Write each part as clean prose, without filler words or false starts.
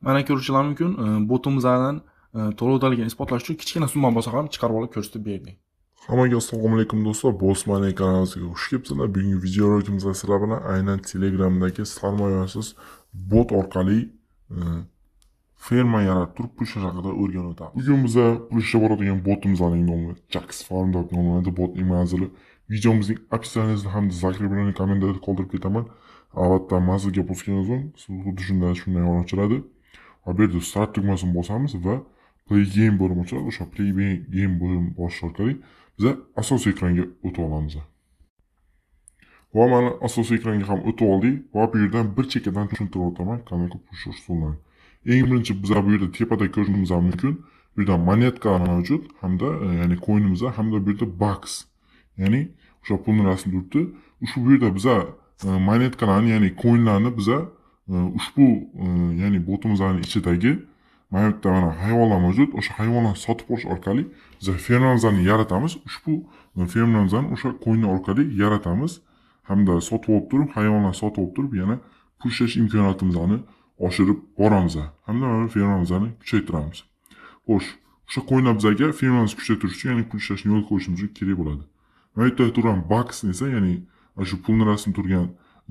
Mana ko'rishingiz mumkin, botimizdan to'lovdaligini isbotlash uchun kichkina summa bo'lsa ham chiqarib olib ko'rsatib berdik. Hammaga assalomu alaykum do'stlar. Bosmani kanalimizga xush kelibsizlar. Bugungi videorolikimizda sizlar bilan aynan Telegramdagi sarmoyasiz bot orqali ferma yaratib turib pul ishlash haqida o'rganib o'tamiz. Bugun biza pul ishlab boradigan botimizning nomi Jax Farm deb nomlanadi. Botning manzili videomizning opsiyasida hamda zakreplanish kommentariyada qoldirib ketaman. Albatta manzilga bosganingizdan so'ng siz xuddi shunday ochiladi. Va bu yerda start tugmasini bosamiz va play game bo'limi ochiladi. O'sha play game bo'limi bosish orqali biza asosiy ekranga o'tib olamiz. Va mana asosiy ekranga ham o'tib oldik va bu yerdan bir chekkadan tushuntirib o'taman qanaqa pul usulini. Eng birinchi biza bu yerda tepada ko'rishimiz mumkin. Bu yerda monetkalar mavjud hamda ya'ni coinimiz hamda bu yerda bucks. Ya'ni o'sha pulni rasmi turibdi. Ushbu bu yerda biza monetkalarni ya'ni coinlarni biza ushbu ya'ni botimizning ichidagi mana bu yerda mana hayvonlar mavjud. O'sha hayvonlarni sotib olish orqali biz fermamizni yaratamiz. Ushbu fermamizni o'sha coin orqali yaratamiz hamda sotib olib turib, hayvonlarni sotib olib turib, yana pul ishlash imkoniyatimizni oshirib boramiz hamda mana fermamizni kuchaytiramiz. Xo'sh, o'sha coinlar bizga fermamizni kuchaytirish uchun, ya'ni pul ishlashni yo'l qo'yishimiz uchun kerak bo'ladi. Mana bu yerda turgan bucks esa, ya'ni shu pulni rasmi turgan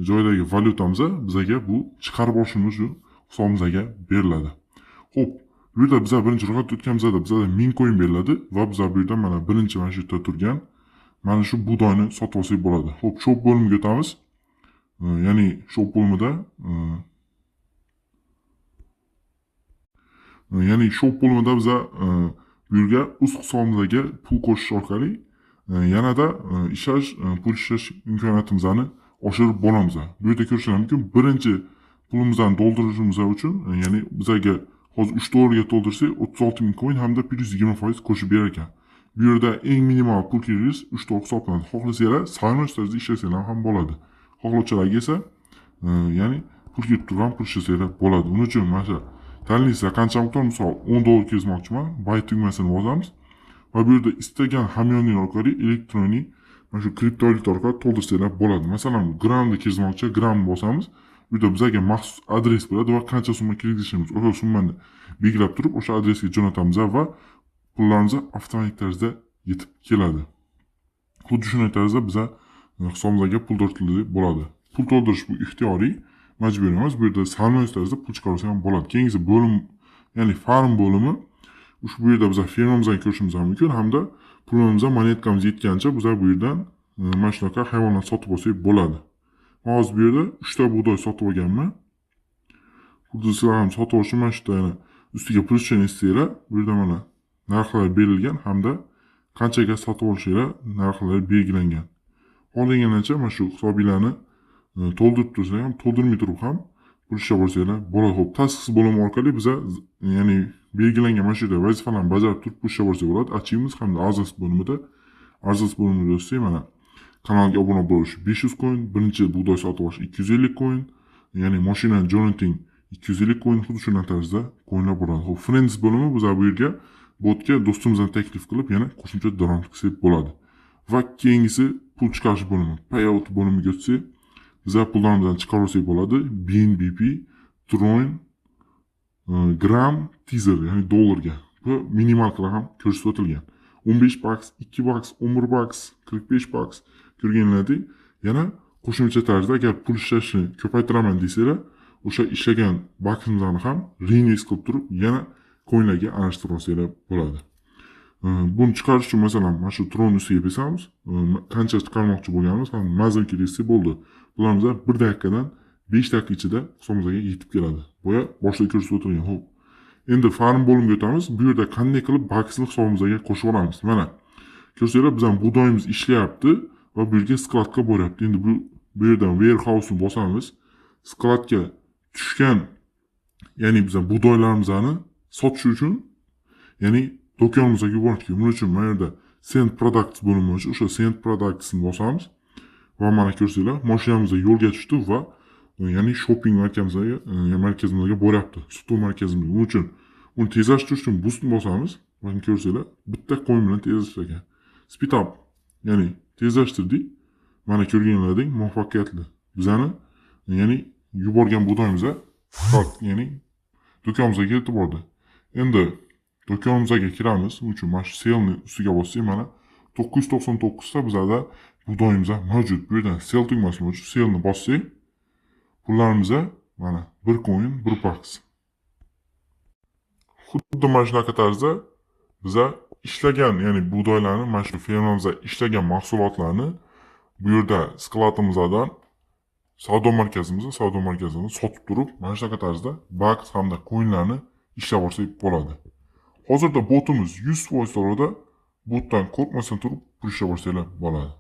joydagi valyutamiz bizga bu chiqarib olishimiz uchun hisobimizga beriladi. Xo'p, bu yerda biz birinchi ro'yxatga o'tganimizda bizga 1000 coin beriladi va biz bu yerdan mana birinchi mana shu yerda turgan mana shu budoyni sotib olsak bo'ladi. Xo'p, shop bo'limiga o'tamiz. Ya'ni shop bo'limida biz bu yerga o'z hisobimizga pul qo'shish orqali yanada pul ishlash imkoniyatimizni oshirib boramiz. Bu yerda ko'rishingiz mumkin, birinchi pulimizni to'ldirishimiz uchun, ya'ni bizga hozir 3 dollarga to'ldirsak 36.000 coin hamda 120% qo'shib berar ekan. Bu yerda eng minimal pul kirish 3 dollar hisoblanadi. Xohlasanglar sarmoya tarzida ishlasanglar ham bo'ladi. Xohlovchilarga esa ya'ni pul kirib turgan pul ishlasanglar bo'ladi. Uning uchun mana shu tanlaysizlar qancha miqdor, misol 10 dollar kirgizmoqchiman, buy tugmasini bosamiz va bu yerda istagan hamyonlik orqali elektronik mana shu kriptovalyuta orqali to'ldirsanglar bo'ladi. Masalan, gramda kirgizmoqchi, gramni bosamiz. Bu yerda bizga maxsus adres bo'ladi va qancha summa kirgizishimiz, o'sha summani belgilab turib, o'sha adresga jo'natamiz va pullarimiz avtomatik tarzda yetib keladi. Xuddi shunday tarzda biz hisobimizga pul tortilib bo'ladi. Pul to'ldirish bu ixtiyoriy, majburiy emas. Bu yerda sarmoya tarzida pul chiqarsa ham bo'ladi. Keyingi bo'lim, ya'ni farm bo'limi, ushbu yerda biz fermamizni ko'rishimiz mumkin hamda pulimiz, monetkamiz yetgancha biz bu yerdan mana shunaqa hayvonlar sotib olsak bo'ladi. Hozir bu yerda 3 ta bug'doy sotib olganman. Xuddi sizlar ham sotib olishni mana shu yerda ustiga pul tushishini istaylar. Bu yerda mana narxlar berilgan hamda qanchaga sotib olishinglar narxlari belgilangan. Xohlagancha mana shu hisobinglarni to'ldirib tursa ham, to'ldirmay turib ham pul ishlab olsanglar bo'ladi. Xo'p, tasks bo'limi orqali biz ya'ni belgilangan mana shu yerda vazifalarni bajarib turib pul ishlab olsak bo'ladi. Achiymiz hamda arzas bo'limida o'tsak mana kanalga obuna bo'lish 500 coin, birinchi bug'doy sotib olish 250 coin, ya'ni mashinani jo'nating 250 coin, xuddi shunday tarzda coinlar bo'ladi. Xo'p, friends bo'limi biz bu yerga botga do'stimizni taklif qilib yana qo'shimcha daromad qilsak bo'ladi. Va keyingisi pul chiqarish bo'limi, payout bo'limiga o'tsak, biz pullarimizni chiqarib olsak bo'ladi. BNB, Tron, gram, teaser, ya'ni dollarga. Bu minimalkalar ham ko'rsatib o'tilgan. 15 bucks, 2 bucks, 11 bucks, 45 bucks ko'rganlaringizdek, yana qo'shimcha tarzda agar pul ishlashni ko'paytiraman desanglar, o'sha ishlagan bucksimizni ham reinvest qilib turib, yana coinlarga almashtirib olsanglar bo'ladi. Buni chiqarish uchun masalan mana shu Tron ustiga bosamiz, qancha chiqarmoqchi bo'lganimiz ham mazmun kelsa bo'ldi. Bularimiz 1 daqiqadan 5 daqiqa ichida hisobimizga yetib keladi. Boya boshida ko'rsatib o'tilgan. Xo'p. Endi farm bo'limiga o'tamiz. Bu yerda qanday qilib bucksni hisobimizga qo'shib olamiz? Mana ko'rsanglar, bizning budoyimiz ishlayapti va bu yerga skladga boryapti. Endi bu yerdan warehouse ni bosamiz. Skladga tushgan, ya'ni bizning budoylarimizni sotish uchun, ya'ni do'konimizga yuborishga, buning uchun mana yerda send products bo'limi mavjud. O'sha send products ni bosamiz va mana ko'rsanglar, mashinamiz yo'lga tushdi va ya'ni shopping markazimizga boryapti. Sutuv markazimizga. Buning uchun uni tezlashtirish uchun boost ni bosamiz. Mana ko'rsanglar, bitta coin bilan tezlashtirgan. Speed up, ya'ni tezlashtirdik. Mana ko'rganlaringizdek muvaffaqiyatli. Bizani ya'ni yuborgan budoyimizga ya'ni do'konimizga kelib bordi. Endi do'konimizga kiramiz. Shuning uchun mana shu selni ustiga bossak, mana 999 ta bizada budoyimiz mavjud. Bu yerdan sel tugmasi mavjud. Selni bossak, pullarimiz mana 1 coin 1 bucks. Xuddi mana shunaqa tarzda biza ishlagan, ya'ni budoylarni, mana shu fermamizda ishlagan mahsulotlarni bu yerda skladimizdan savdo markazimizda sotib turib, mana shunaqa tarzda bucks hamda coinlarni ishlab olsak bo'ladi. Hozirda botimiz 100% to'g'rida botdan qo'rqmasdan turib pul ishlab olsanglar bo'ladi.